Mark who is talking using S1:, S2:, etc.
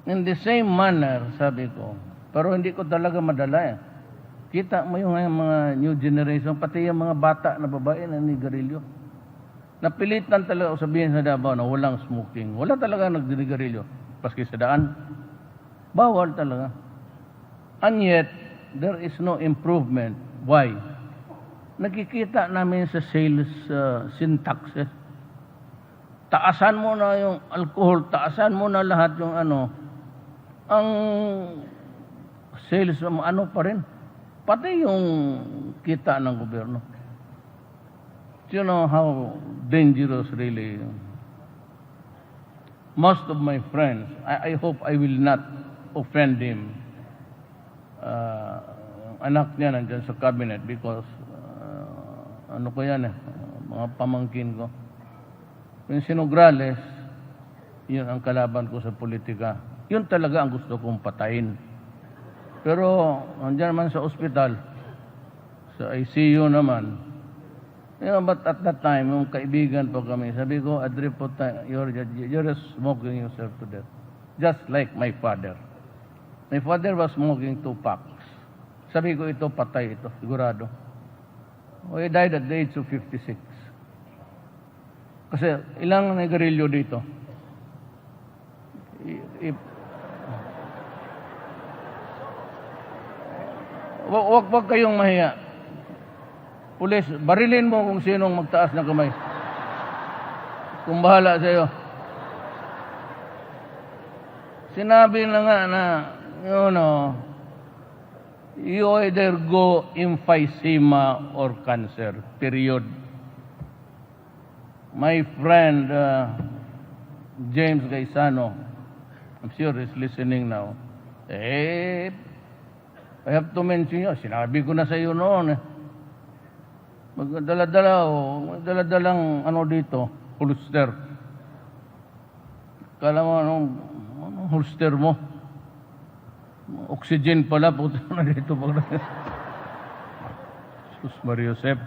S1: In the same manner, sabi ko, pero hindi ko talaga madala eh. Kita mo yung mga new generation, pati yung mga bata na babae na nigarilyo. Napilitan talaga ako sabihin sa Davao na walang smoking. Wala talaga nagdinigarilyo. Paski sa daan. Bawal talaga. And yet, there is no improvement. Why? Nakikita namin sa sales syntaxes. Taasan mo na yung alcohol, taasan mo na lahat yung ang sales pa rin. Pati yung kita ng gobyerno. Do you know how dangerous really? Most of my friends, I hope I will not offend him. Anak niya nandyan sa cabinet because mga pamangkin ko. Yung Sinograles, yun ang kalaban ko sa politika. Yun talaga ang gusto kong patayin. Pero, andyan naman sa ospital, sa ICU naman, but at that time, yung kaibigan po kami, sabi ko, Adri po, you're just smoking yourself to death. Just like my father. My father was smoking 2 packs. Sabi ko, ito, patay ito, sigurado. He died at the age of 56. Kasi, ilang nigarilyo dito? Wag kayong mahiya. Pulis, barilin mo kung sinong magtaas ng kamay. Kung bahala sa iyo. Sinabi na nga na, you either go emphysema or cancer. Period. My friend, James Gaisano, I'm sure he's listening now. I have to mention yun. Sinabi ko na sa iyo noon. Magdala-dalang dito, holster. Kala mo, anong holster mo? Oxygen pala, puto na dito. Sus Mario Sep.